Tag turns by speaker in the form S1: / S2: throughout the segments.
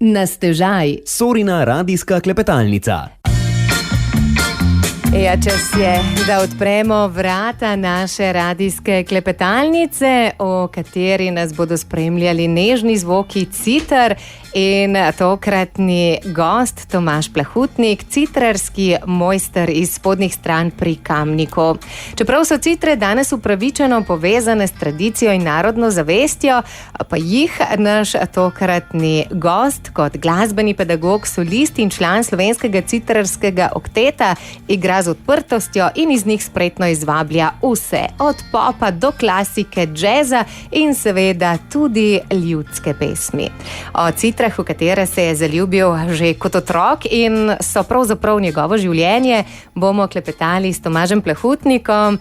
S1: Na stežaj.
S2: Sorina radijska klepetalnica.
S1: Ja, čas je, da odpremo vrata naše radijske klepetalnice, o kateri nas bodo spremljali nežni zvoki citer in tokratni gost Tomaž Plahutnik, citrarski mojster iz Spodnjih Stranj pri Kamniku. Čeprav so citre danes upravičeno povezane s tradicijo in narodno zavestjo, pa jih naš tokratni gost kot glasbeni pedagog, solist in član slovenskega citrarskega okteta igra z odprtostjo in iz njih spretno izvablja vse, od popa do klasike, džeza in seveda tudi ljudske pesmi. O citrah, v katere se je zaljubil že kot otrok in so pravzaprav njegovo življenje, bomo klepetali s Tomažem Plahutnikom.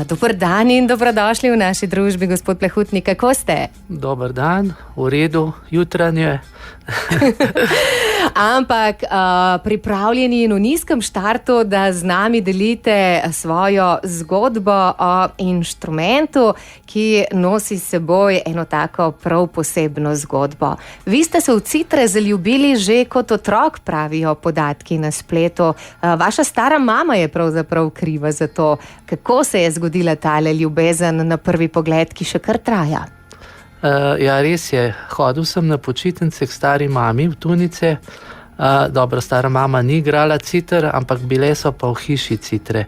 S1: Dober dan in dobrodošli v naši družbi, gospod Plahutnik, kako ste?
S3: Dober dan, v redu, jutranje.
S1: Ampak pripravljeni in v nizkem štartu, da z nami delite svojo zgodbo o inštrumentu, ki nosi s seboj eno tako prav posebno zgodbo. Vi ste se v citre zaljubili že kot otrok, pravijo podatki na spletu. Vaša stara mama je pravzaprav kriva za to. Kako se je zgodila tale ljubezen na prvi pogled, ki še kar traja?
S3: Ja, res je. Hodil sem na počitnice k stari mami v Tunice. Dobro, stara mama ni igrala citer, ampak bile so pa v hiši citre.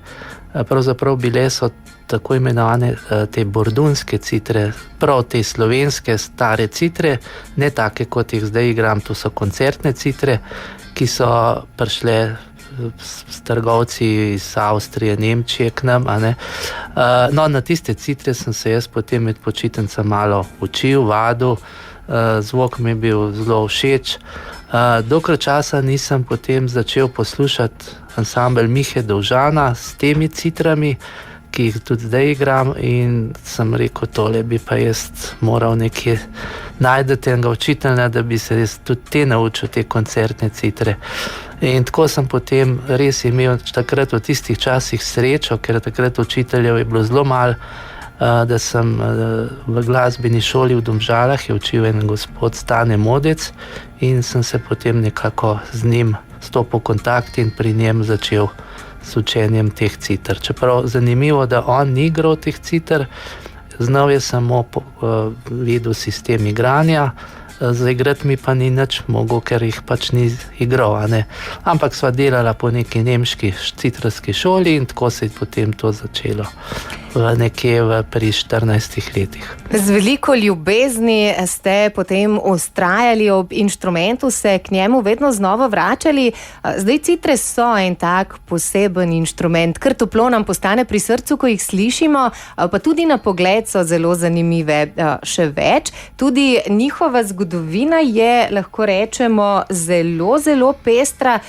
S3: Pravzaprav bile so tako imenovane te bordunske citre, prav te slovenske stare citre, ne take, kot jih zdaj igram, to so koncertne citre, ki so prišle s trgovci iz Avstrije, Nemčije k nam. No, na tiste citre sem se jaz potem med počitnicami malo učil, vadil, zvok mi je bil zelo všeč. Dokler časa nisem potem začel poslušati ansambel Mihe Dovžana s temi citrami, ki jih tudi zdaj igram, in sem rekel, tole bi pa jaz moral nekje najdeti enega učitelja, da bi se res tudi te naučil, te koncertne citre. In tako sem potem res imel takrat v tistih časih srečo, ker takrat učiteljev je bilo zelo malo, da sem v glasbeni šoli v Domžalah je učil en gospod Stane Modec in sem se potem nekako z njim stopil v kontakt in pri njem začel s učenjem teh citer. Čeprav zanimivo, da on ni igral teh citer, znal je samo vedel sistem igranja, zaigrati mi pa ni nič mogel, ker jih pač ni igral. Ampak sva delala po neki nemški citrarski šoli in tako se je potem to začelo nekje pri 14 letih.
S1: Z veliko ljubezni ste potem vztrajali ob inštrumentu, se k njemu vedno znova vračali. Zdaj citre so en tak poseben inštrument, kar toplo nam postane pri srcu, ko jih slišimo, pa tudi na pogled so zelo zanimive. Še več, tudi njihova zgodovina je, lahko rečemo, zelo, zelo pestra.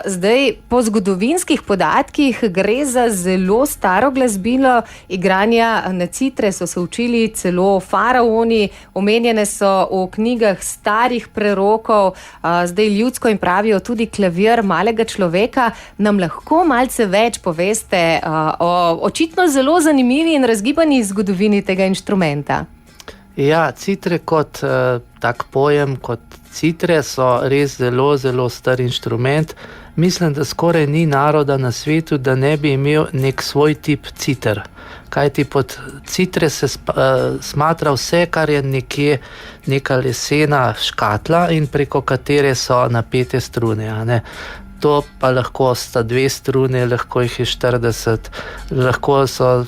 S1: Zdaj po zgodovinskih podatkih gre za zelo staro glasbilo. Igranja na citre so se učili celo faraoni, omenjene so v knjigah starih prerokov, zdaj ljudsko jim pravijo tudi klavir malega človeka. Nam lahko malce več poveste o očitno zelo zanimivi in razgibani zgodovini tega inštrumenta?
S3: Ja, citre kot tak pojem, kot citre so res zelo, zelo star inštrument. Mislim, da skoraj ni naroda na svetu, da ne bi imel nek svoj tip citer. Kajti pod citre se smatra vse, kar je nekje neka lesena škatla in preko katere so napete strune. To pa lahko sta 2 strune, lahko jih je 40, lahko so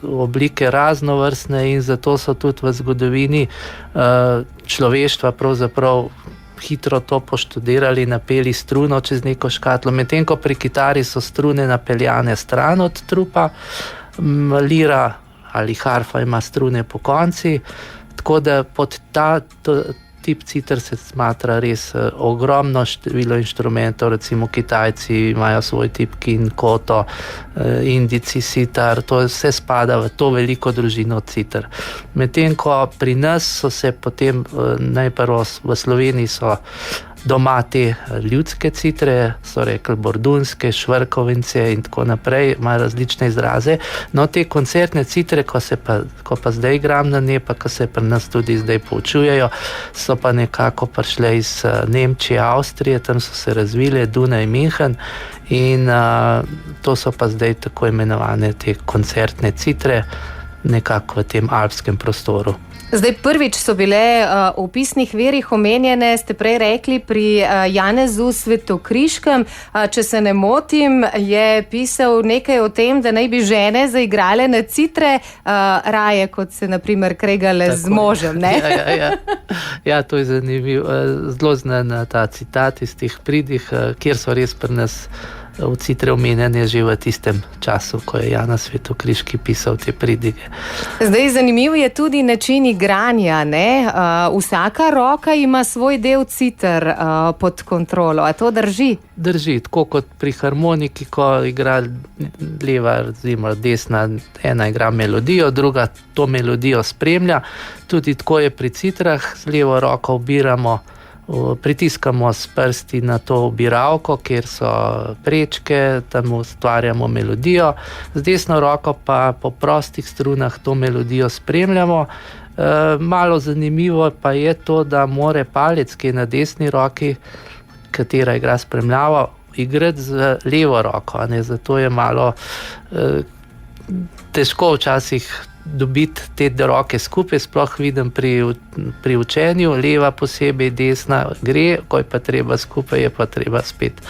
S3: oblike raznovrstne in zato so tudi v zgodovini človeštva pravzaprav hitro to poštudirali, napeli struno čez neko škatlo, medtem ko pri kitari so strune napeljane stran od trupa, lira ali harfa ima strune po konci, tako da pod ta tip citer se smatra res ogromno število inštrumentov, recimo Kitajci imajo svoj tip kin, koto, Indijci sitar, to vse spada v to veliko družino citer. Medtem ko pri nas so se potem najprej v Sloveniji so doma te ljudske citre, so rekli bordunske, švrkovence in tako naprej, imajo različne izraze. No, te koncertne citre, ko pa zdaj igram na nje, pa ko se pri nas tudi zdaj poučujejo, so pa nekako prišle iz Nemčije, Avstrije, tam so se razvile, Dunaj, München, in to so pa zdaj tako imenovane te koncertne citre, nekako v tem alpskem prostoru.
S1: Zdaj prvič so bile v opisnih virih omenjene, ste prej rekli, pri Janezu Svetokriškem. Če se ne motim, je pisal nekaj o tem, da naj bi žene zaigrale na citre raje, kot se naprimer kregale tako z možem. Ne?
S3: Ja, to je zanimivo. Zelo znan ta citat iz teh pridih, kjer so res pri nas v citre omenjene že v tistem času, ko je Janez Svetokriški pisal te pridige.
S1: Zdaj, zanimiv je tudi način igranja, ne? Vsaka roka ima svoj del citer pod kontrolo. A to drži?
S3: Drži, tako kot pri harmoniki, ko igra leva, desna, ena igra melodijo, druga to melodijo spremlja. Tudi tako je pri citrah, z levo roko ubiramo, pritiskamo s prsti na to obiralko, kjer so prečke, tam ustvarjamo melodijo, z desno roko pa po prostih strunah to melodijo spremljamo. Malo zanimivo pa je to, da more palec, ki je na desni roki, katera igra spremljavo, igrati z levo roko, ne? Zato je malo težko včasih dobiti te roke skupaj, sploh vidim pri učenju, leva posebej, desna gre, ko je pa treba skupaj, je pa treba spet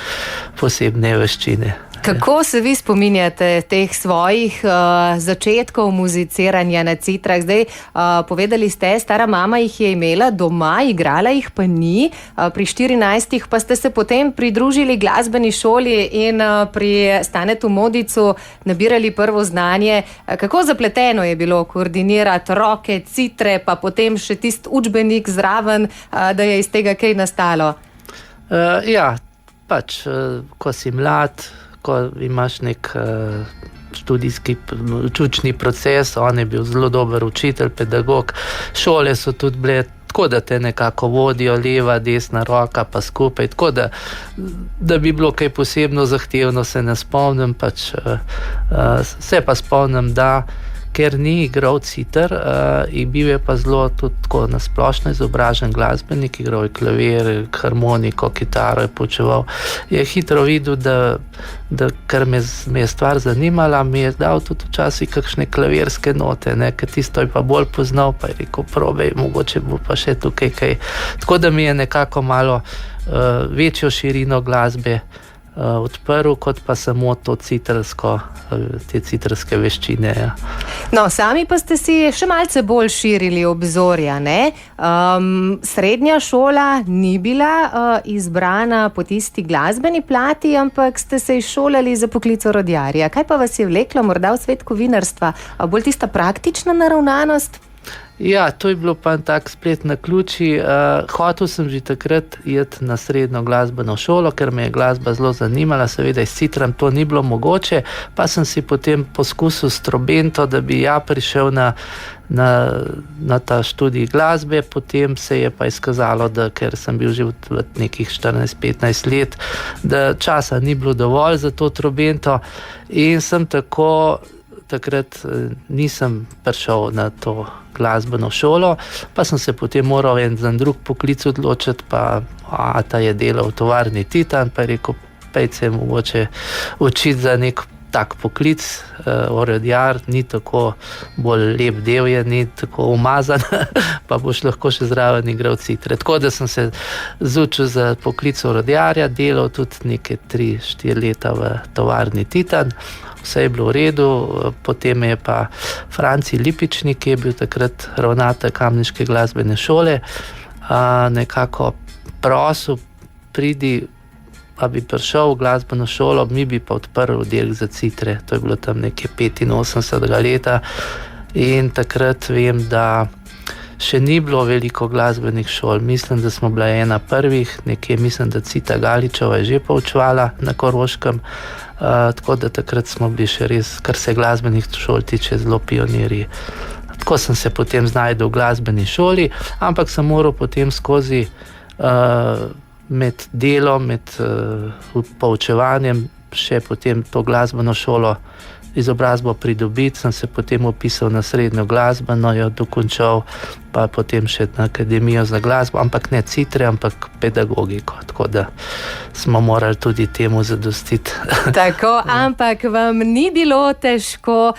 S3: posebne veščine.
S1: Kako se vi spominjate teh svojih začetkov muziciranja na citrah? Zdaj, povedali ste, stara mama jih je imela doma, igrala jih pa ni. Pri 14 pa ste se potem pridružili glasbeni šoli in pri Stanetu Modicu nabirali prvo znanje. Kako zapleteno je bilo koordinirati roke, citre, pa potem še tisti učbenik zraven, da je iz tega kaj nastalo?
S3: Ja, pač, ko si mlad, ko imaš nek študijski učni proces, on je bil zelo dober učitelj, pedagog, šole so tudi bile tako, da te nekako vodijo, leva, desna roka pa skupaj, tako da bi bilo kaj posebno zahtevno, se ne spomnim, pač se pa spomnim, da ker ni igral citer, in bil je pa zelo tudi tako nasplošno izobražen glasbenik, igral je klavir, harmoniko, kitaro je poučeval. Je hitro videl, da ker me je stvar zanimala, mi je dal tudi včasih kakšne klavirske note, ne, ker tisto je pa bolj poznal, pa je rekel, probej, mogoče bo pa še tukaj kaj. Tako da mi je nekako malo večjo širino glasbe odprl, kot pa samo to te citrske veščine. Ja.
S1: No, sami pa ste si še malce bolj širili obzorja, ne? Srednja šola ni bila izbrana po tisti glasbeni plati, ampak ste se izšolali za poklic orodjarja. Kaj pa vas je vleklo morda v svet kovinarstva? Bolj tista praktična naravnanost?
S3: Ja, to je bilo pa en tak splet naključij. Hotel sem že takrat iti na srednjo glasbeno šolo, ker me je glasba zelo zanimala, seveda s citram to ni bilo mogoče, pa sem si potem poskusil s trobento, da bi ja prišel na ta študij glasbe, potem se je pa izkazalo, da ker sem bil že v nekih 14-15 let, da časa ni bilo dovolj za to trobento in sem takrat nisem prišel na to glasbeno šolo, pa sem se potem moral za drug poklic odločiti, pa ata je delal v tovarni Titan, pa je rekel, pejte se mogoče učiti za nek tak poklic, orodjar, ni tako bolj lep del je, ni tako umazan, pa boš lahko še zraven igral citre. Tako da sem se zučil za poklic orodjarja, delal tudi neke 3-4 leta v tovarni Titan, vse je bilo v redu, potem je pa Franci Lipičnik, ki je bil takrat ravnatelj kamniške glasbene šole, nekako prosil, pridi, pa bi prišel v glasbeno šolo, mi bi pa odprl oddelek za citre, to je bilo tam nekje 85. leta in takrat vem, da še ni bilo veliko glasbenih šol, mislim, da smo bila ena prvih, nekje mislim, da Cita Galičeva je že poučevala na Koroškem, tako da takrat smo bili še res, kar se glasbenih šol tiče, zelo pionirji. Tako sem se potem znajdel v glasbeni šoli, ampak sem moral potem skozi med delom, med poučevanjem, še potem to glasbeno šolo izobrazbo pridobiti, sem se potem upisal na srednjo glasbeno, jo dokončal, pa potem še na akademijo za glasbo, ampak ne citre, ampak pedagogiko, tako da smo morali tudi temu zadostiti.
S1: Tako, ampak vam ni bilo težko,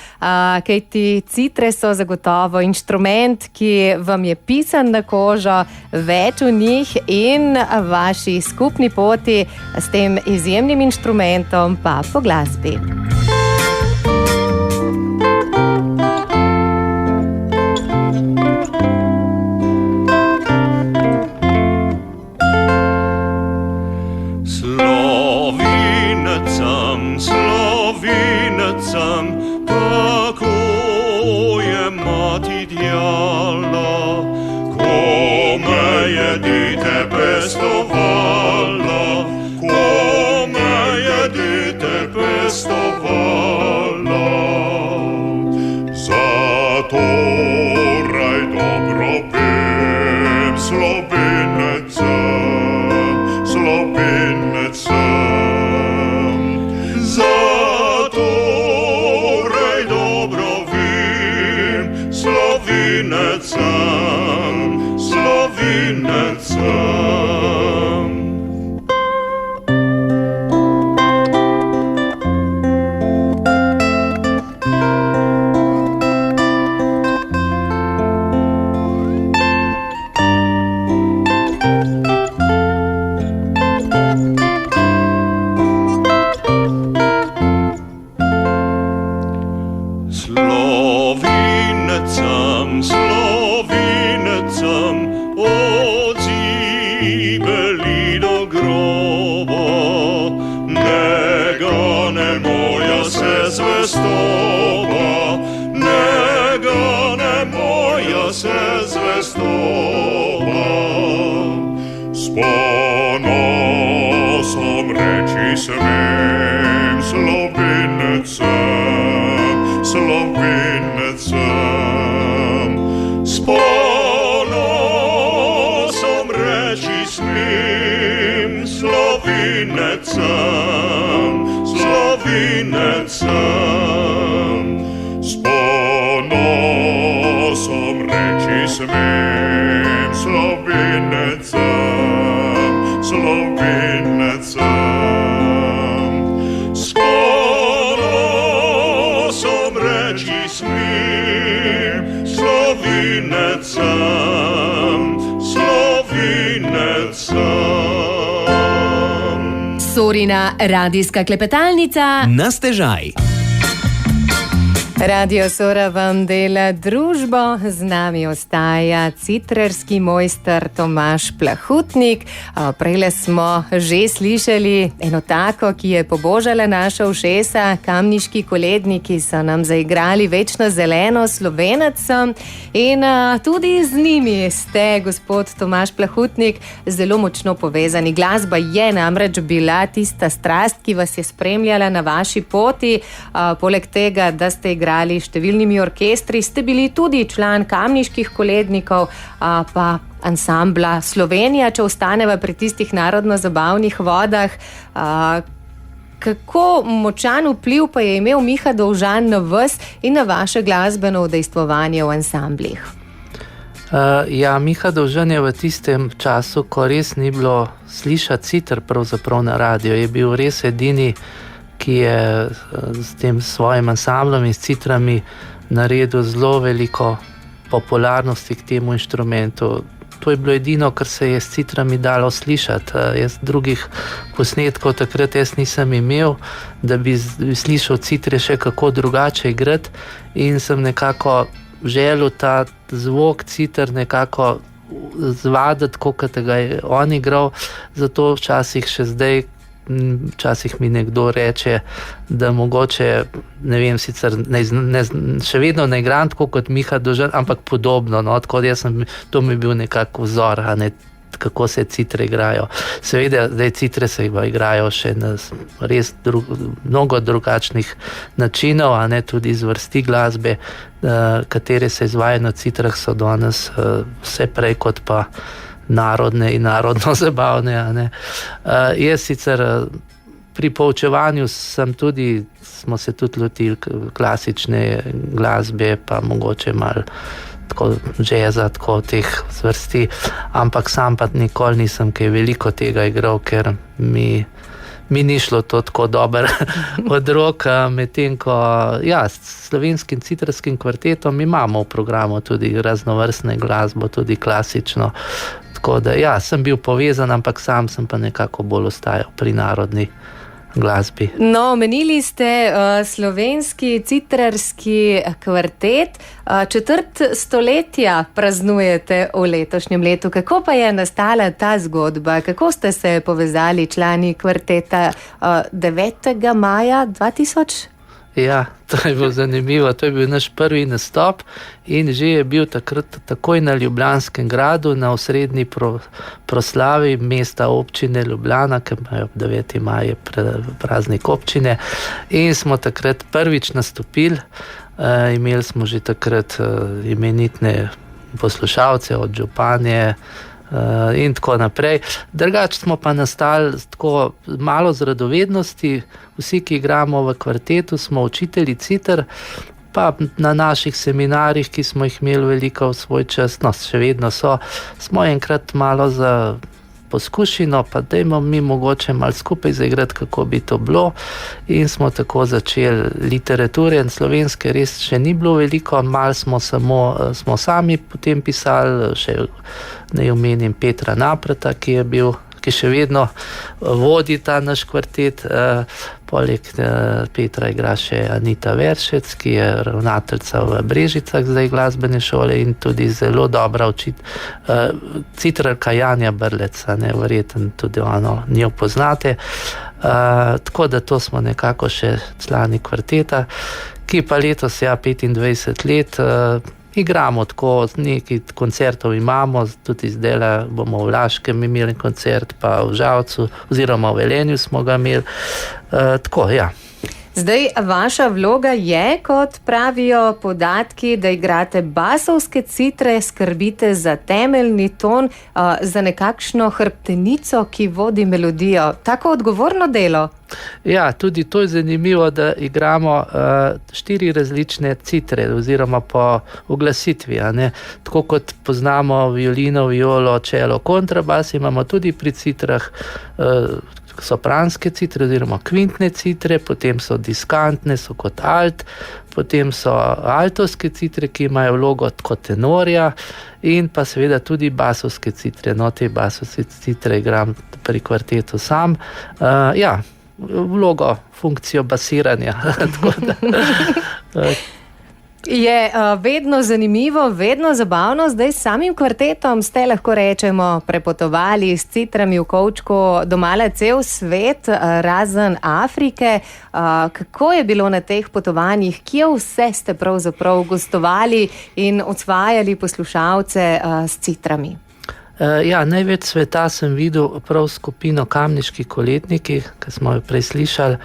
S1: kajti citre so zagotovo inštrument, ki vam je pisan na kožo, več v njih in vaši skupni poti s tem izjemnim inštrumentom pa po glasbi.
S4: Tako je mati djala, ko me je dite pestovala, ko me je dite pestovala. Zato raj dobro pem, slovenec sem. Slovenec sem. Od zibeli do groba, ne gane moja se zvestoba, ne gane moja se zvestoba. S ponosom reči smem, Slovenec sem, Slovenec sem. S ponosom reči smem, Slovenec sem, Slovenec sem. S ponosom reči smem, Slovenec sem, Slovenec sem. S ponosom reči smem, Slovenec sem, Slovenec sem.
S1: Sorina radijska klepetalnica
S2: Na stežaj.
S1: Radio Sora vam dela družbo, z nami ostaja citrarski mojster Tomaž Plahutnik. Prejle smo že slišali eno tako, ki je pobožala naša ušesa, kamniški koledniki so nam zaigrali Večno zeleno Slovenec sem in tudi z njimi ste, gospod Tomaž Plahutnik, zelo močno povezani. Glasba je namreč bila tista strast, ki vas je spremljala na vaši poti, poleg tega, da ste igrali številnimi orkestri, ste bili tudi član kamniških kolednikov, pa ansambla Slovenija, če ostaneva pri tistih narodno-zabavnih vodah. Kako močan vpliv pa je imel Miha Dovžan na vas in na vaše glasbeno udejstvovanje v ansamblih?
S3: Miha Dovžan je v tistem času, ko res ni bilo slišati citer pravzaprav na radio, je bil res edini, ki je s tem svojim ansamblom in s citrami naredil zelo veliko popularnosti k temu inštrumentu. To je bilo edino, kar se je s citrami dalo slišati. Jaz drugih posnetkov takrat nisem imel, da bi slišal citre še kako drugače igrati in sem nekako želel ta zvok citer nekako zvaditi, kot ga je on igral, zato včasih še zdaj včasih mi nekdo reče, da mogoče, ne vem, sicer še vedno ne igram tako kot Miha Dovžan, ampak podobno, no, tako da to mi je bil nekako vzor, kako se citre igrajo. Seveda, zdaj citre se igrajo še na res mnogo drugačnih načinov, tudi z vrsti glasbe, katere se izvajajo na citrah, so danes vse prej kot pa narodne in narodno zabavne. Jaz sicer pri poučevanju smo se tudi lotili klasične glasbe, pa mogoče malo tako džeza, tako teh zvrsti, ampak sam pa nikoli nisem kaj veliko tega igral, ker mi ni šlo to tako dobro od rok, medtem ko s slovenskim citarskim kvartetom imamo v programu tudi raznovrstne glasbo, tudi klasično, tako da sem bil povezan, ampak sam sem pa nekako bolj ostajal pri narodni glasbi.
S1: No, omenili ste slovenski citrarski kvartet. 4 stoletja praznujete v letošnjem letu. Kako pa je nastala ta zgodba? Kako ste se povezali člani kvarteta 9. maja 2000?
S3: Ja, to je bilo zanimivo. To je bil naš prvi nastop in že je bil takrat takoj na Ljubljanskem gradu na osrednji proslavi mesta občine Ljubljana, ker imajo 9. maj je praznik občine, in smo takrat prvič nastopili. Imeli smo že takrat imenitne poslušalce od županje in tako naprej. Drugače smo pa nastali tako malo z radovednosti. Vsi, ki igramo v kvartetu, smo učitelji citar, pa na naših seminarjih, ki smo jih imeli veliko v svoj čas, še vedno smo enkrat malo za poskušino, pa dajmo mi mogoče malo skupaj zaigrati, kako bi to bilo, in smo tako začeli. Literature in slovenske res še ni bilo veliko, malo smo sami potem pisali, še ne omenim Petra Naprata, ki še vedno vodi ta naš kvartet. Poleg Petra igra še Anita Veršec, ki je ravnateljica v Brežicah zdaj glasbene šole in tudi zelo dobra citrarka Janja Brlec, verjetno tudi njo poznate. Tako da to smo nekako še člani kvarteta, ki pa letos 25 let igramo tako, nekaj koncertov imamo, tudi zdaj bomo v Laškem imeli koncert, pa v Žalcu oziroma v Velenju smo ga imeli. Tako,
S1: Zdaj, vaša vloga je, kot pravijo podatki, da igrate basovske citre, skrbite za temeljni ton, za nekakšno hrbtenico, ki vodi melodijo. Tako odgovorno delo?
S3: Ja, tudi to je zanimivo, da igramo 4 različne citre oziroma po uglasitvi. Tako kot poznamo violino, violo, čelo, kontrabas, imamo tudi pri citrah sopranske citre oziroma kvintne citre, potem so diskantne, so kot alt, potem so altovske citre, ki imajo vlogo kot tenorja, in pa seveda tudi basovske citre. Te basovske citre igram pri kvartetu sam. Vlogo, funkcijo basiranja.
S1: Je vedno zanimivo, vedno zabavno. Zdaj s samim kvartetom ste, lahko rečemo, prepotovali s citrami v kovčku domala cel svet, razen Afrike. Kako je bilo na teh potovanjih? Kje vse ste pravzaprav gostovali in osvajali poslušalce s citrami?
S3: Največ sveta sem videl prav skupino Kamniški koletniki, ki smo jo prej slišali.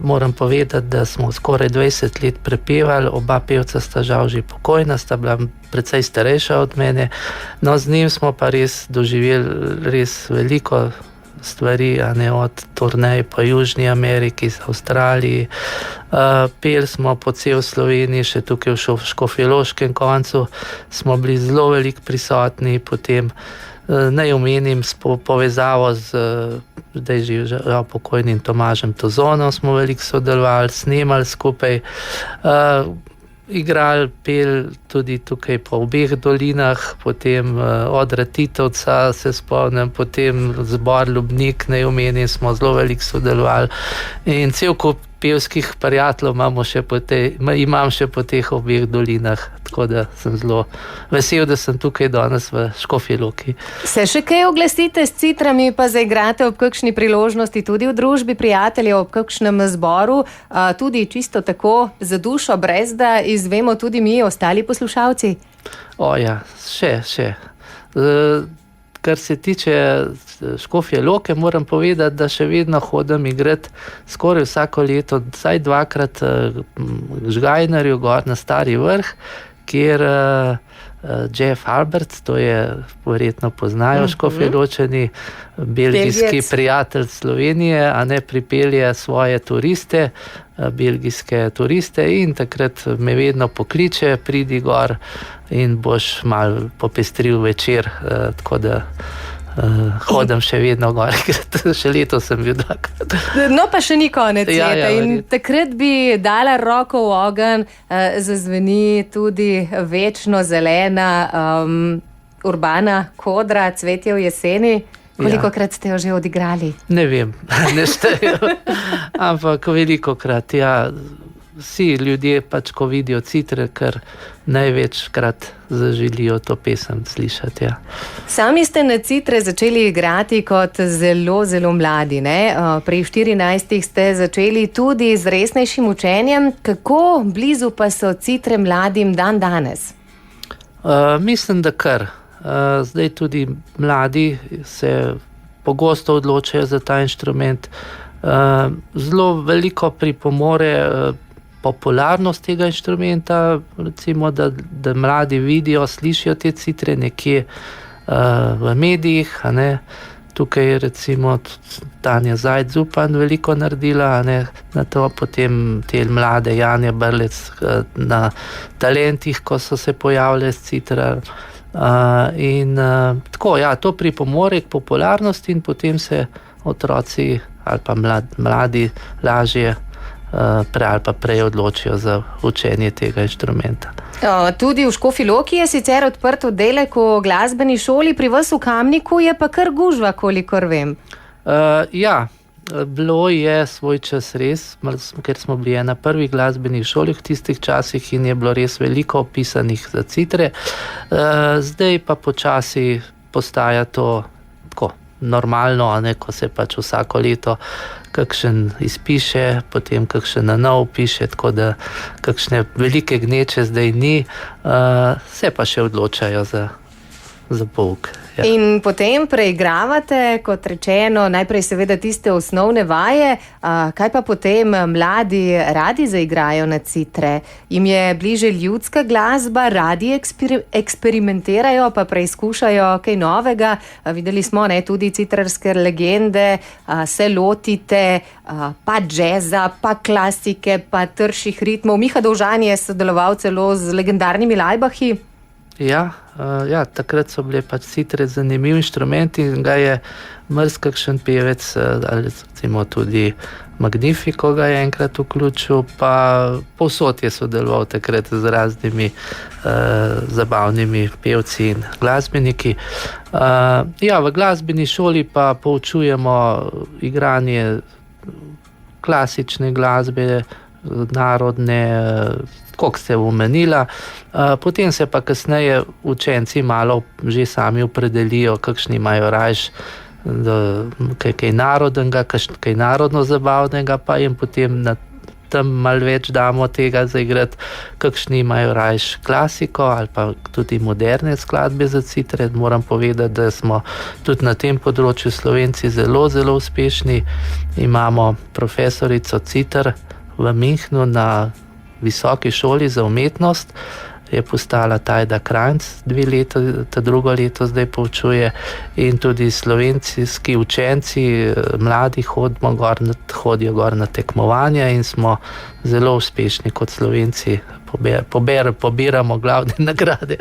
S3: Moram povedati, da smo skoraj 20 let prepevali, oba pevca sta žal že pokojna, sta bila precej starejša od mene. Z njim smo pa res doživeli res veliko stvari, od turnej po Južni Ameriki, Avstraliji. Peli smo po cel Sloveniji, še tukaj v Škofjeloškem koncu smo bili zelo veliko prisotni, potem naj omenim povezavo z zdaj že pokojnim Tomažem Tozonom smo veliko sodelovali, snemali skupaj, igrali, peli tudi tukaj po obeh dolinah, potem od Ratitovca se spomnim, potem zbor Ljubnik, naj omenim, smo zelo veliko sodelovali in cel kup pevskih prijateljev imam še po teh obeh dolinah, tako da sem zelo vesel, da sem tukaj danes v Škofji Loki.
S1: Se še kaj oglasite s citrami, pa zaigrate ob kakšni priložnosti tudi v družbi prijateljev, ob kakšnem zboru, tudi čisto tako za dušo, brez da izvemo tudi mi, ostali poslušalci? Še. Kar se tiče
S3: Škofje Loke, moram povedati, da še vedno hodim igrati skoraj vsako leto, vsaj 2-krat Žgajnarju gor na Stari vrh, kjer Jeff Alberts, to je verjetno poznajo Škofjeločani, belgijski prijatelj Slovenije, a ne pripelje svoje turiste, belgijske turiste in takrat me vedno pokliče, pridi gor in boš mal popestril večer, tako da hodim še vedno gor, še leto sem bil dvakrat.
S1: No, pa še ni konec
S3: Ja,
S1: leta in
S3: verjetno.
S1: takrat bi dala roko v ogenj, zazveni tudi večno zelena urbana kodra, Cvetje v jeseni. Kolikokrat ste jo že odigrali?
S3: Ne vem, ne štejem, ampak velikokrat, ja. Vsi ljudje pač, ko vidijo Citre, kar največkrat zaželijo to pesem slišati. Ja.
S1: Sami ste na Citre začeli igrati kot zelo, zelo mladi. Ne? Pri 14 ste začeli tudi z resnejšim učenjem. Kako blizu pa so Citre mladim dan danes?
S3: Mislim, da kar. Zdaj tudi mladi se pogosto odločajo za ta inštrument. Zelo veliko pripomore popularnost tega inštrumenta, recimo, da mladi vidijo, slišijo te citre nekje v medijih, a ne. Tukaj je recimo Tanja Zajc-Zupan veliko naredila, a ne, na to potem te mlade Janja Brlec na talentih, ko so se pojavile s citra. Tako, ja, to pripomore k popularnosti in potem se otroci ali pa mladi lažje ali pa prej odločijo za učenje tega inštrumenta.
S1: Tudi v Škofji Loki je sicer odprt oddelek v glasbeni šoli, pri vas v Kamniku je pa kar gužva, kolikor vem.
S3: Ja, bilo je svoj čas res, ker smo bili ena prvih glasbenih šol v tistih časih in je bilo res veliko opisanih za citre. Zdaj pa počasi postaja to tako normalno, a ne, ko se pač vsako leto kakšen izpiše, potem kakšen na nov piše, tako da kakšne velike gneče zdaj ni, se pa še odločajo za pouk. Ja.
S1: In potem preigravate, kot rečeno, najprej seveda tiste osnovne vaje, kaj pa potem mladi radi zaigrajo na citre? Jim je bliže ljudska glasba, radi eksperimentirajo, pa preizkušajo kaj novega. Videli smo, ne, tudi citrarske legende, se lotite pa džeza, pa klasike, pa trših ritmov. Miha Dovžan je sodeloval celo z legendarnimi Lajbahi.
S3: Ja, takrat so bile pač citre zanimiv inštrument in ga je kakšen pevec, ali recimo tudi Magnifico ga je enkrat vključil, pa povsod je sodeloval takrat z raznimi zabavnimi pevci in glasbeniki. V glasbeni šoli pa poučujemo igranje klasične glasbe, narodne, kot ste omenila. Potem se pa kasneje učenci malo že sami opredelijo, kakšni imajo rajš kaj narodnega, kaj narodno zabavnega, pa jim potem tam malo več damo tega zaigrati, kakšni imajo rajš klasiko ali pa tudi moderne skladbe za citre. Moram povedati, da smo tudi na tem področju Slovenci zelo, zelo uspešni. Imamo profesorico citer v Münchnu na Visoki šoli za umetnost, je postala Tajda Krajnc, 2 leta, ta drugo leto zdaj poučuje, in tudi slovenski učenci, mladi hodijo gor na tekmovanja in smo zelo uspešni kot Slovenci, pobiramo glavne nagrade.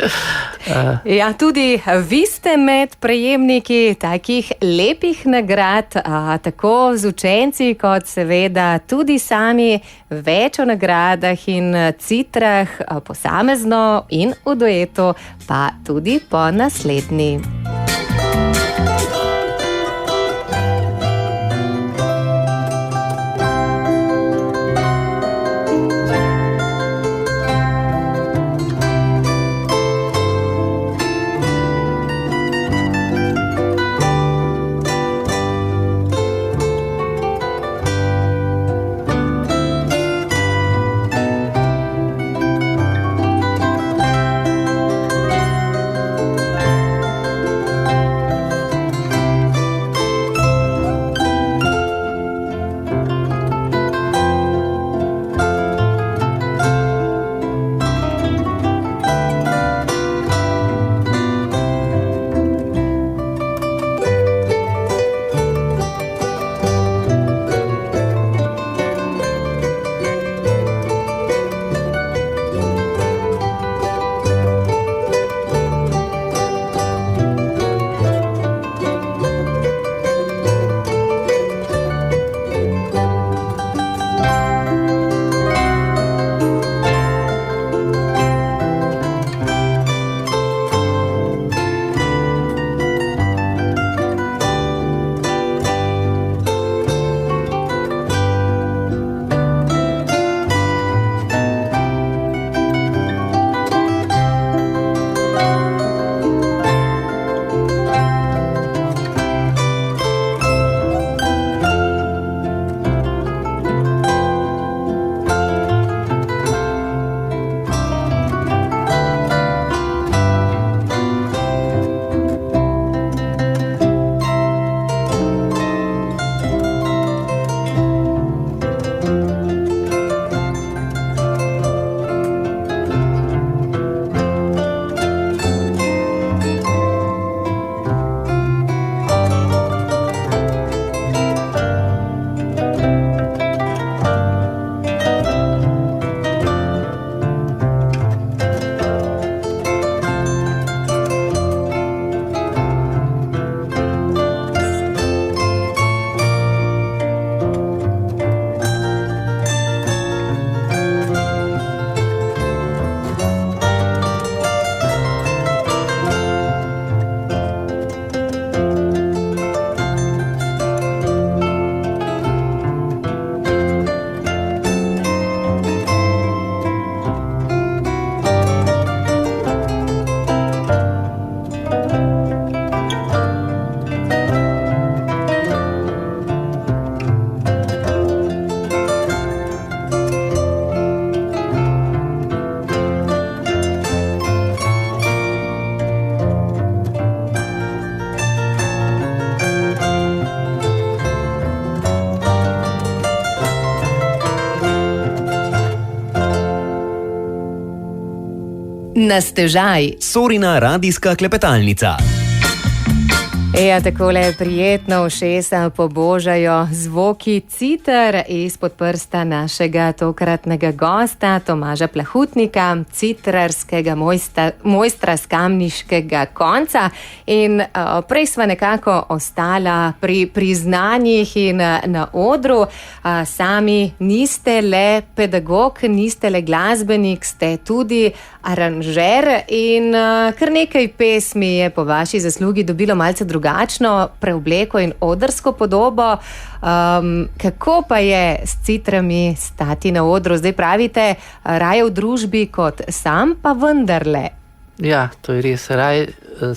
S1: Ja, tudi vi ste med prejemniki takih lepih nagrad, tako z učenci, kot seveda tudi sami, več o nagradah in citrah posamezno in v duetu, pa tudi po naslednji. Na stežaj.
S2: Sorina radijska klepetalnica.
S1: Ja, takole prijetno ušesa pobožajo zvoki citer izpod prsta našega tokratnega gosta Tomaža Plahutnika, citrarskega mojstra s kamniškega konca. In prej sva nekako ostala pri priznanjih in na odru. Sami niste le pedagog, niste le glasbenik, ste tudi aranžer in kar nekaj pesmi je po vaši zaslugi dobilo malce drugačno preobleko in odrsko podobo. Kako pa je s citrami stati na odru? Zdaj pravite, raje v družbi kot sam, pa vendarle.
S3: Ja, to je res. Raj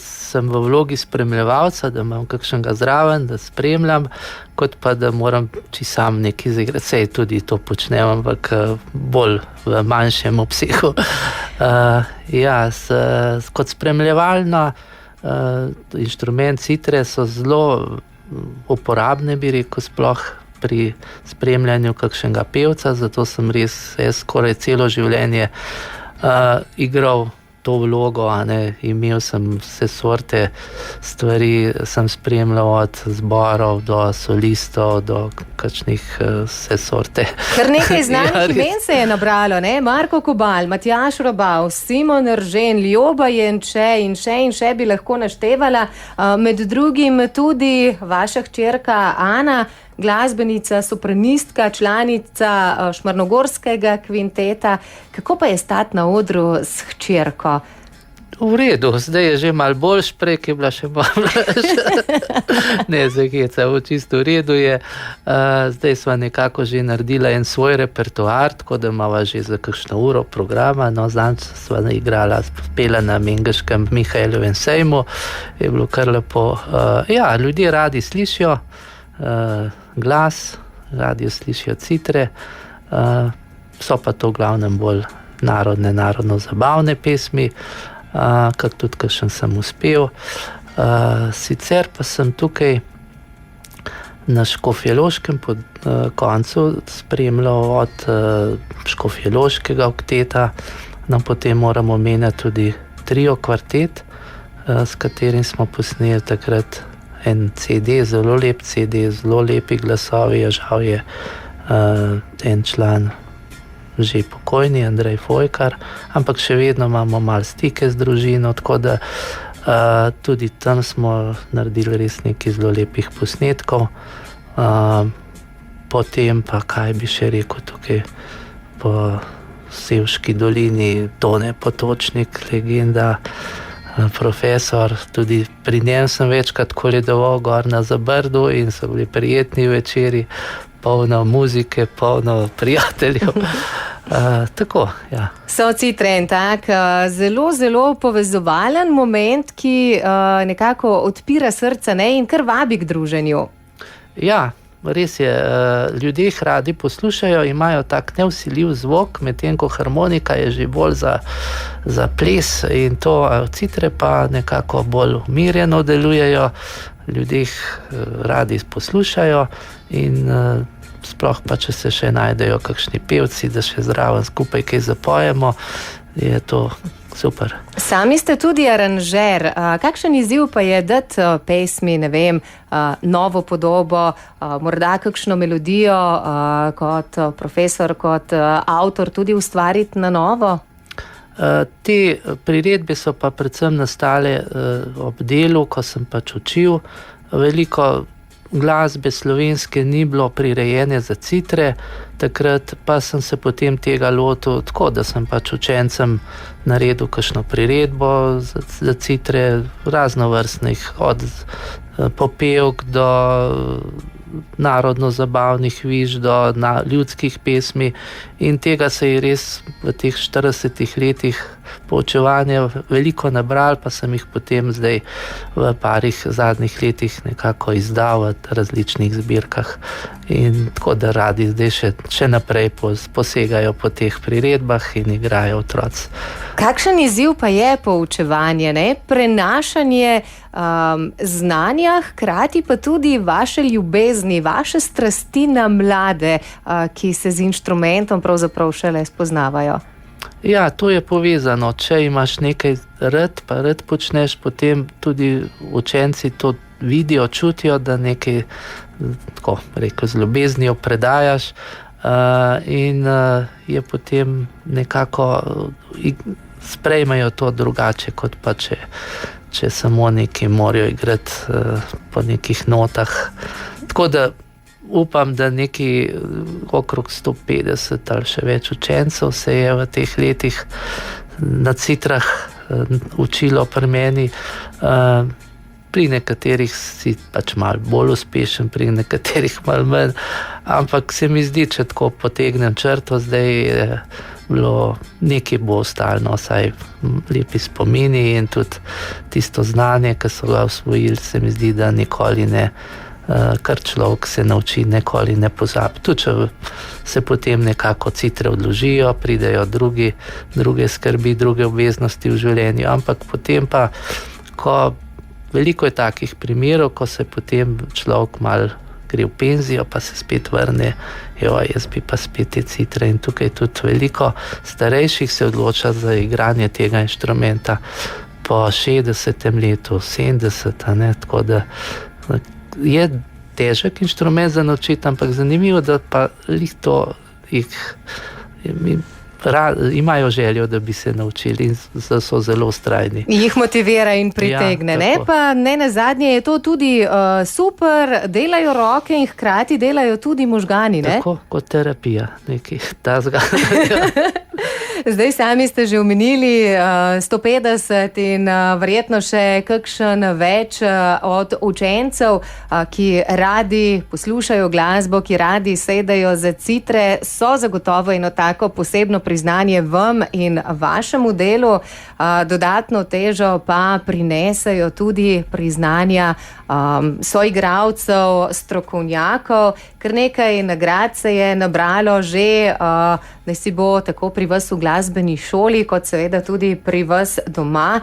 S3: sem v vlogi spremljevalca, da imam kakšnega zraven, da spremljam, kot pa da moram sam nekaj izigrati. Sej tudi to počnem, ampak bolj v manjšem obsegu. Kot spremljevalna inštrument citre so zelo uporabne, bi rekel, sploh pri spremljanju kakšnega pevca, zato sem res skoraj celo življenje igral to vlogo, imel sem vse sorte stvari, sem spremljal od zborov do solistov, do kakšnih vse sorte.
S1: Kar nekaj znanih imen se je nabralo, ne? Marko Kobal, Matjaž Robav, Simon Eržen, Ljoba Jenče in še bi lahko naštevala. Med drugim tudi vaša hčerka Ana, glasbenica, sopranistka, članica šmarnogorskega kvinteta. Kako pa je stati na odru s hčerko?
S3: V redu, zdaj je že malo boljš, prej je bila še malo ne, zageca, čisto v redu je. Zdaj sva nekako že naredila en svoj repertoar, tako da imava že za kakšno uro programa. Zanj sva igrala, pela na Mengeškem Mihajlovem sejmu, je bilo kar lepo. Ljudje radi slišijo glas, radi slišijo citre, so pa to v glavnem bolj narodno-zabavne pesmi, kak tudi kakšen sem uspel. Sicer pa sem tukaj na Škofjeloškem koncu spremljal od Škofjeloškega okteta, potem moramo omenjati tudi trio kvartet, s katerim smo posneli takrat en CD, zelo lep CD, zelo lepi glasovi, žal je en član že pokojni, Andrej Fojkar, ampak še vedno imamo malo stike z družino, tako da tudi tam smo naredili res nekaj zelo lepih posnetkov. Potem pa, kaj bi še rekel tukaj, po Sevški dolini Tone Potočnik, legenda, profesor, tudi pri njem sem večkrat koledoval gor na Zabrdu in so bili prijetni večeri, polno muzike, polno prijateljev. Tako, ja.
S1: So citre en tak zelo, zelo povezovalen moment, ki nekako odpira srce, ne, in kar vabi k druženju.
S3: Ja, res je, ljudje jih radi poslušajo, imajo tak nevsiljiv zvok, medtem ko harmonika je že bolj za ples in to, citre pa nekako bolj umirjeno delujejo, ljudje jih radi poslušajo in sploh pa, če se še najdejo kakšni pevci, da še zraven skupaj kaj zapojemo, je to super.
S1: Sami ste tudi aranžer. Kakšen izziv pa je dati pesmi, ne vem, novo podobo, morda kakšno melodijo kot profesor, kot avtor tudi ustvariti na novo?
S3: Te priredbe so pa predvsem nastale ob delu, ko sem pač učil. Veliko glasbe slovenske ni bilo prirejene za citre, takrat pa sem se potem tega lotil tako, da sem pač učencem naredil kakšno priredbo za citre, raznovrstnih, od popevk do narodno-zabavnih viž do ljudskih pesmi in tega se je res v teh 40 letih poučevanja veliko nabral, pa sem jih potem zdaj v parih zadnjih letih nekako izdal v različnih zbirkah in tako da radi zdaj še naprej posegajo po teh priredbah in igrajo otroci.
S1: Kakšen izziv pa je poučevanje, ne? Prenašanje znanja, hkrati pa tudi vaše ljubezni, vaše strasti na mlade, ki se z inštrumentom pravzaprav šele spoznavajo?
S3: Ja, to je povezano. Če imaš nekaj rad, pa rad počneš, potem tudi učenci to vidijo, čutijo, da nekaj, tako rekel, z ljubeznijo predajaš, in je potem nekako sprejmejo to drugače, kot pa če samo neki morajo igrati po nekih notah. Tako da upam, da neki okrog 150 ali še več učencev se je v teh letih na citrah učilo pri meni. Pri nekaterih si pač malo bolj uspešen, pri nekaterih malo manj, ampak se mi zdi, če tako potegnem črto, zdaj je bilo nekaj bo ostalo, saj lepi spomini in tudi tisto znanje, ki so ga osvojili, se mi zdi, da nikoli ne, kar človek se nauči, nikoli ne pozabi. Tudi če se potem nekako citre odložijo, pridejo druge skrbi, druge obveznosti v življenju, ampak potem pa, veliko je takih primerov, ko se potem človek mal gre v penzijo, pa se spet vrne, jaz bi pa spet te citre, in tukaj tudi veliko starejših se odloča za igranje tega inštrumenta po 60. letu, 70, ne, tako da je težek inštrument za naučiti, ampak zanimivo, da pa to imajo željo, da bi se naučili in so zelo vztrajni.
S1: Jih motivira in pritegne.
S3: Ja,
S1: ne? Pa ne nazadnje je to tudi super, delajo roke in hkrati delajo tudi možgani. Ne?
S3: Tako kot terapija, nekaj tazga.
S1: Zdaj sami ste že omenili 150 in verjetno še kakšen več od učencev, ki radi poslušajo glasbo, ki radi sedajo za citre, so zagotovo eno tako posebno priznanje vam in vašemu delu. Dodatno težo pa prinesejo tudi priznanja soigralcev, strokovnjakov, ker nekaj nagrad se je nabralo že, da si bo tako pri vas v glasbeni šoli, kot seveda tudi pri vas doma.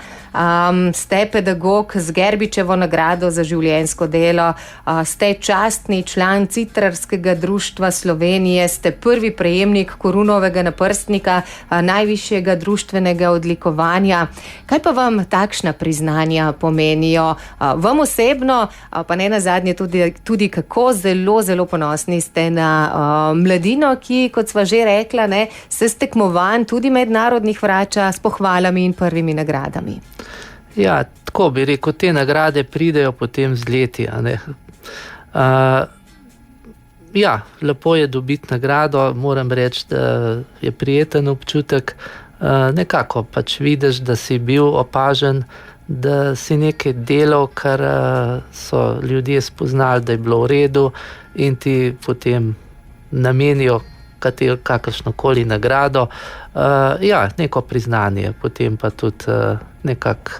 S1: Ste pedagog z Gerbičevo nagrado za življenjsko delo, ste častni član Citrarskega društva Slovenije, ste prvi prejemnik Korunovega naprstnika, najvišjega društvenega odlikovanja. Kaj pa vam takšna priznanja pomenijo? Vam osebno, pa ne nazadnje tudi kako zelo, zelo ponosni ste na mladino, ki, kot sva že rekla, ne, se s tekmovanj tudi mednarodnih vrača s pohvalami in prvimi nagradami.
S3: Ja, tako bi rekel, te nagrade pridejo potem z leti. Ja, lepo je dobiti nagrado, moram reči, da je prijeten občutek, nekako pač vidiš, da si bil opažen, da si nekaj delal, kar so ljudje spoznali, da je bilo v redu, in ti potem namenijo kakršnokoli nagrado. Ja, neko priznanje, potem pa tudi nekako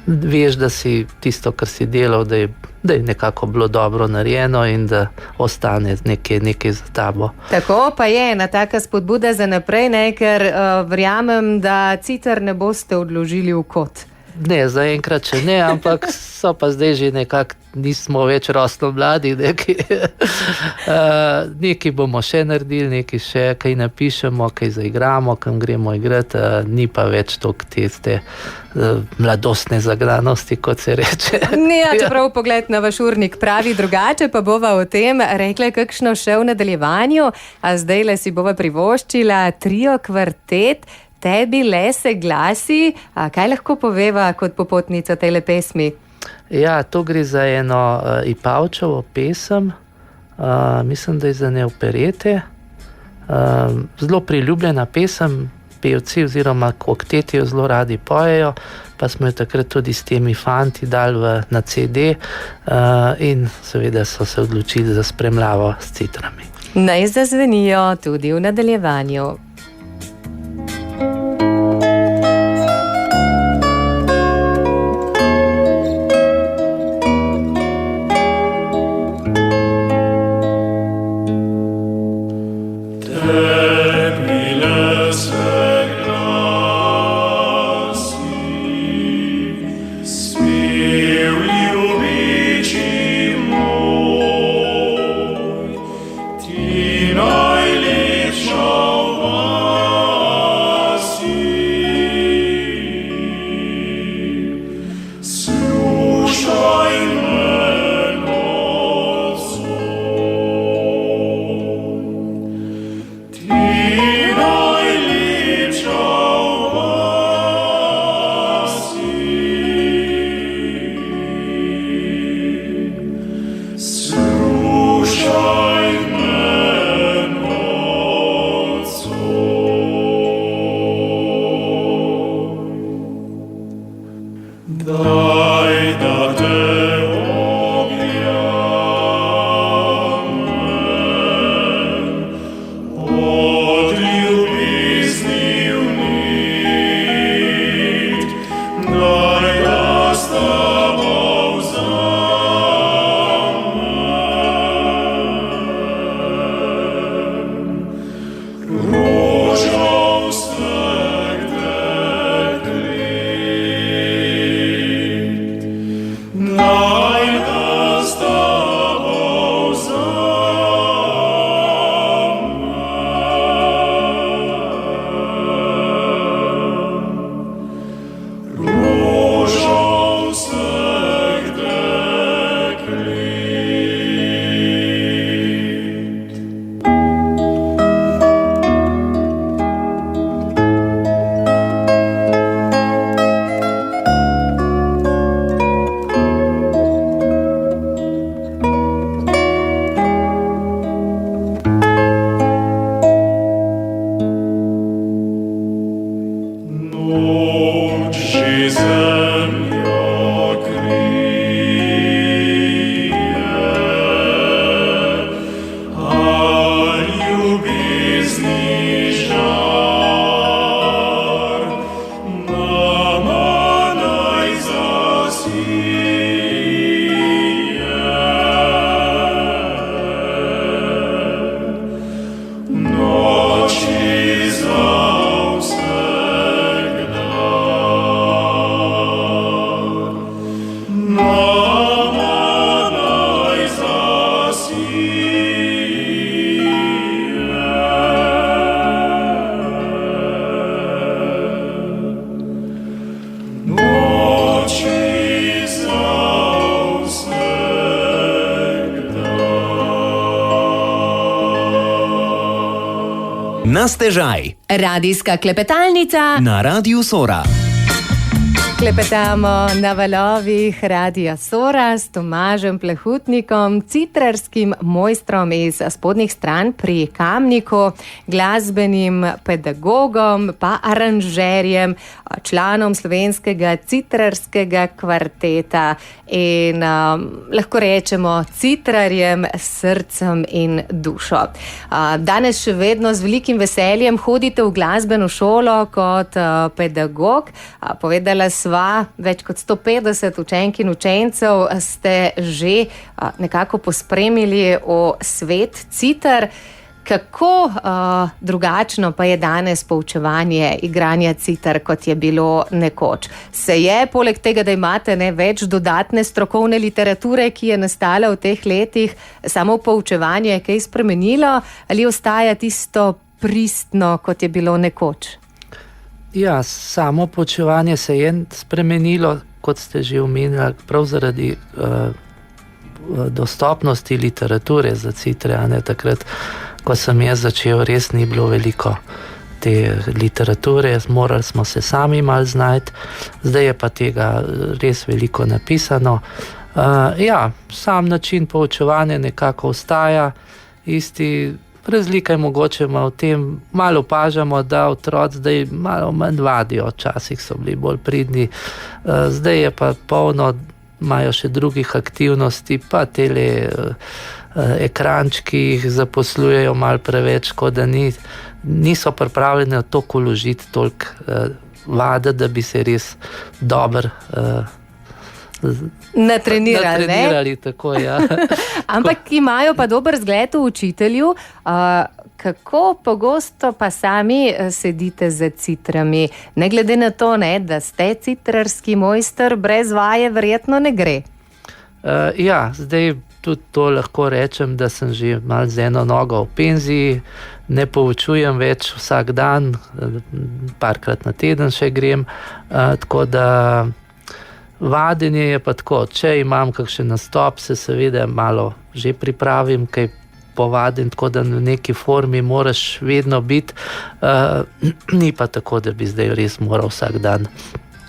S3: veš, da si tisto, kar si delal, da je nekako bilo dobro narejeno in da ostane nekaj za tabo.
S1: Tako pa je ena taka spodbuda za naprej, ne, ker verjamem, da citer ne boste odložili v kot.
S3: Ne, zaenkrat še ne, ampak so pa zdaj že nekako, nismo več rosno mladi, nekaj bomo še naredili, nekaj še, kaj napišemo, kaj zaigramo, kam gremo igrati, ni pa več toliko te mladostne zagnanosti, kot se reče.
S1: Ja, čeprav pogled na vaš urnik pravi drugače, pa bova o tem rekla kakšno še v nadaljevanju, a zdajle si bova privoščila trio kvartet Tebi le se glasi. Kaj lahko poveva kot popotnica tele pesmi?
S3: Ja, to gre za eno Ipavčevo pesem, mislim, da je za ne operete. Zelo priljubljena pesem, pevci oziroma kokteti jo zelo radi pojejo, pa smo jo takrat tudi s temi fanti dali na CD in seveda so se odločili za spremljavo s citrami.
S1: Naj zazvenijo tudi v nadaljevanju.
S4: Najlepša
S2: Na stežaj.
S1: Radijska klepetalnica
S2: Na Radiu Sora.
S1: Klepetamo na valovih Radia Sora s Tomažem Plehutnikom, citrarskim mojstrom iz Spodnjih Stran pri Kamniku, glasbenim pedagogom, pa aranžerjem, članom slovenskega citrarskega kvarteta in lahko rečemo citrarjem s srcem in dušo. Danes še vedno z velikim veseljem hodite v glasbeno šolo kot pedagog. Povedala sva, več kot 150 učenk in učencev ste že nekako pospremili v svet citar. Kako drugačno pa je danes poučevanje igranja citar, kot je bilo nekoč? Se je, poleg tega, da imate več dodatne strokovne literature, ki je nastala v teh letih, samo poučevanje kaj spremenilo ali ostaja tisto pristno, kot je bilo nekoč?
S3: Ja, samo poučevanje se je spremenilo, kot ste že omenili, prav zaradi dostopnosti literature za citre. Takrat, ko sem jaz začel, res ni bilo veliko te literature, morali smo se sami malo znajti, zdaj je pa tega res veliko napisano. Sam način poučevanja nekako ostaja isti. Razlika je mogoče v tem, malo opažamo, da otroci zdaj malo manj vadijo, včasih so bili bolj pridni, zdaj je pa polno, imajo še drugih aktivnosti, pa tele ekrančki jih zaposlujejo malo preveč, kot da niso pripravljeni toliko vložiti, toliko vada, da bi se res dobro natrenirali, tako, ja.
S1: Ampak imajo pa dober zgled v učitelju. Kako pogosto pa sami sedite za citrami? Ne glede na to, da ste citrarski mojster, brez vaje verjetno ne gre.
S3: Zdaj tudi to lahko rečem, da sem že malo z eno nogo v penziji, ne poučujem več vsak dan, parkrat na teden še grem, tako da vadenje je pa tako, če imam kakšen nastop, se seveda malo že pripravim, kaj povadim, tako da v neki formi moraš vedno biti, ni pa tako, da bi zdaj res moral vsak dan.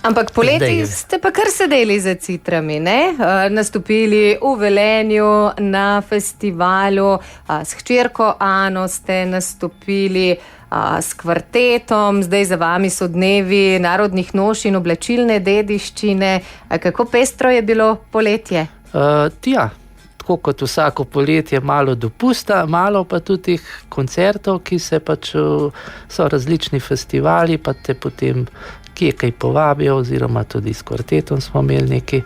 S1: Ampak poleti ste pa kar sedeli za citrami, ne? Nastopili v Velenju na festivalu, s hčerko Ano ste nastopili, s kvartetom, zdaj za vami so dnevi narodnih noš in oblačilne dediščine. Kako pestro je bilo poletje?
S3: Tako kot vsako poletje, malo dopusta, malo pa tudi koncertov, ki se so različni festivali, pa te potem kje kaj povabijo, oziroma tudi s kvartetom smo imeli nekaj.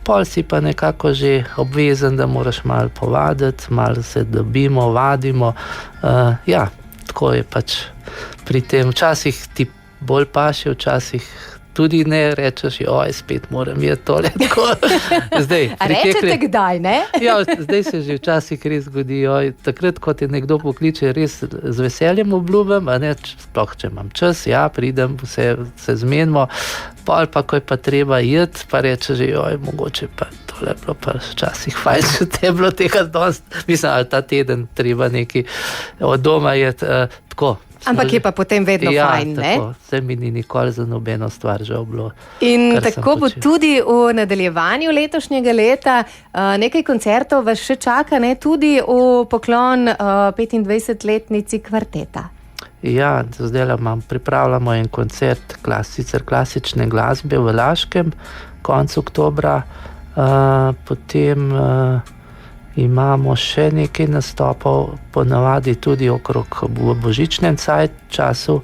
S3: Pol si pa nekako že obvezen, da moraš malo povaditi, malo se dobimo, vadimo. Tako je pri tem. Včasih ti bolj paše, včasih tudi ne, rečeš, spet moram je tole.
S1: Rečete kdaj, ne?
S3: Zdaj se že včasih res zgodi, takrat, ko te nekdo pokliče, res z veseljem obljubim, sploh če imam čas, pridem, se zmenimo, pol pa, ko je pa treba jeti, pa rečeš, mogoče pa tole bilo pa včasih fajn, če te je bilo tega dost, mislim, ta teden treba nekaj od doma jeti, tako.
S1: Ampak je pa potem vedno fajn, ne?
S3: Tako, se mi ni nikoli za nobeno stvar že bilo.
S1: In tako bo tudi v nadaljevanju letošnjega leta. Nekaj koncertov vas še čaka, ne? Tudi v poklon 25-letnici kvarteta.
S3: Zdaj pripravljamo en koncert sicer klasične glasbe v Laškem, konec oktobra, potem imamo še nekaj nastopov, ponavadi tudi okrog božičnem času,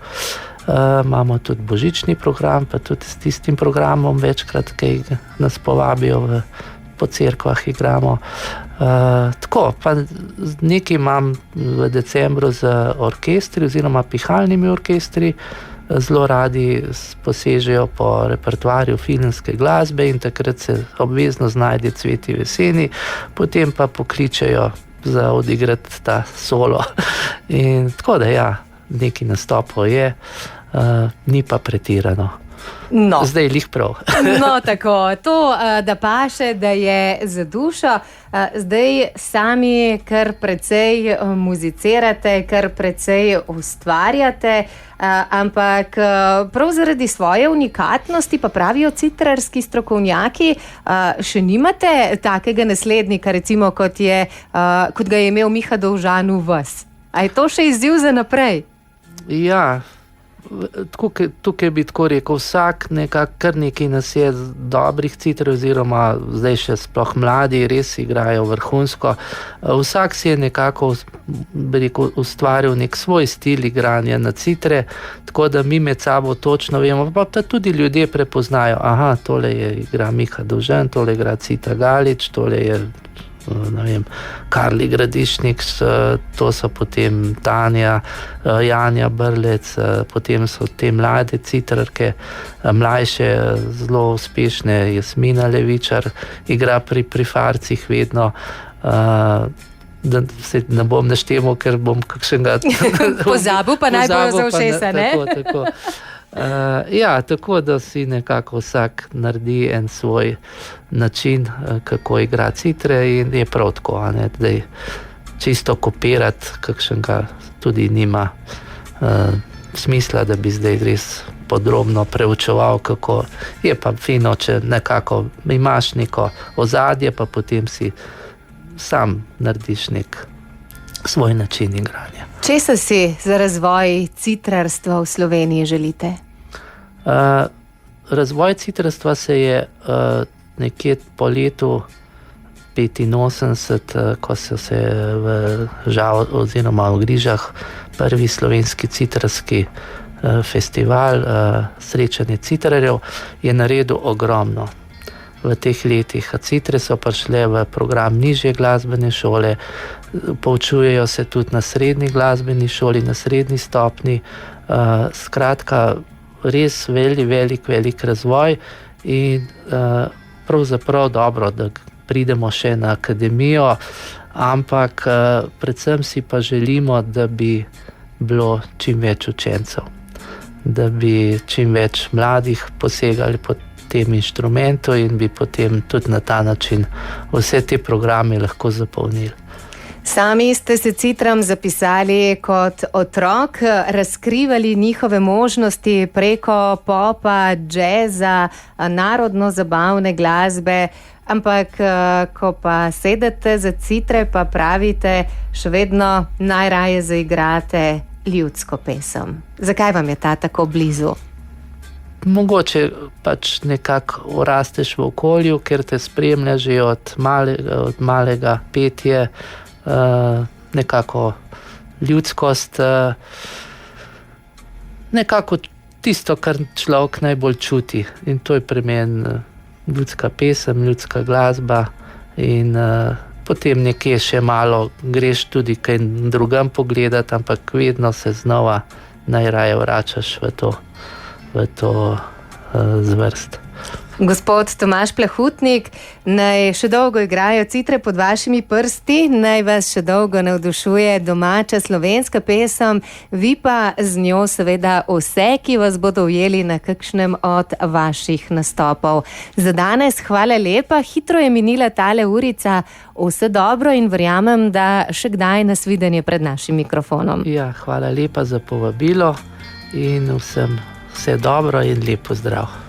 S3: imamo tudi božični program, pa tudi s tistim programom večkrat, ki nas povabijo, po cerkvah igramo. Tako, pa nekaj imam v decembru z orkestri oziroma pihalnimi orkestri, zelo radi posežejo po repertoarju filmske glasbe in takrat se obvezno znajde Cveti v jeseni, potem pa pokličejo za odigrati ta solo. In tako da nekaj nastopov je, ni pa pretirano.
S1: No.
S3: Zdaj lih prav.
S1: No, tako, to, da paše, da je za dušo. Zdaj sami kar precej muzicirate, kar precej ustvarjate, ampak prav zaradi svoje unikatnosti, pa pravijo citrarski strokovnjaki, še nimate takega naslednika, recimo kot ga je imel Miha Dovžan v vas. A je to še izziv za naprej?
S3: Ja, tukaj bi tako rekel, kar nekaj nas je dobrih citrov, oziroma zdaj še sploh mladi, res igrajo vrhunsko. Vsak si je nekako, bi rekel, ustvaril nek svoj stil igranja na citre, tako da mi med sabo točno vemo, pa tudi ljudje prepoznajo, aha, tole igra Miha Dovžan, tole igra Cita Galič, tole je, ne vem, Karli Gradišnik, to so potem Tanja, Janja Brlec, potem so te mlade citrarke, mlajše, zelo uspešne, Jasmina Levičar, igra pri Farcih vedno, da se ne bom našteval, ker bom kakšnega
S1: pozabil, pa naj bojo za ušesa, ne?
S3: Tako. Ja, tako da si nekako vsak naredi en svoj način, kako igra citre, in je prav tako, da je čisto kopirati kakšnega tudi nima smisla, da bi zdaj res podrobno preučeval, kako je pa fino, če nekako imaš neko ozadje, pa potem si sam narediš nek svoj način igranja.
S1: Česa si za razvoj citrarstva v Sloveniji želite?
S3: Razvoj citrarstva se je nekje po letu 85, ko so se oziroma v Grižah prvi slovenski citrarski festival, srečanje citrarjev, je naredil ogromno. V teh letih citre so prišle v program nižje glasbene šole, poučujejo se tudi na srednji glasbeni šoli, na srednji stopni. Skratka, res velik razvoj in pravzaprav dobro, da pridemo še na akademijo, ampak predvsem si pa želimo, da bi bilo čim več učencev, da bi čim več mladih posegali po tem inštrumentu in bi potem tudi na ta način vse te programe lahko zapolnili.
S1: Sami ste se citram zapisali kot otrok, razkrivali njihove možnosti preko popa, džeza, narodno-zabavne glasbe, ampak ko pa sedete za citre, pa pravite, še vedno najraje zaigrate ljudsko pesem. Zakaj vam je ta tako blizu?
S3: Mogoče pač nekako orasteš v okolju, ker te spremlja že od malega petje, nekako ljudskost, nekako tisto, kar človek najbolj čuti. In to je pri meni ljudska pesem, ljudska glasba in potem nekje še malo greš tudi kaj drugam pogledati, ampak vedno se znova najraje vračaš v to zvrst.
S1: Gospod Tomaž Plahutnik, naj še dolgo igrajo citre pod vašimi prsti, naj vas še dolgo navdušuje domača slovenska pesem, vi pa z njo seveda vse, ki vas bodo ujeli na kakšnem od vaših nastopov. Za danes hvala lepa, hitro je minila tale urica, vse dobro in verjamem, da še kdaj nasvidenje pred našim mikrofonom.
S3: Ja, hvala lepa za povabilo in vsem vse dobro in lep pozdrav.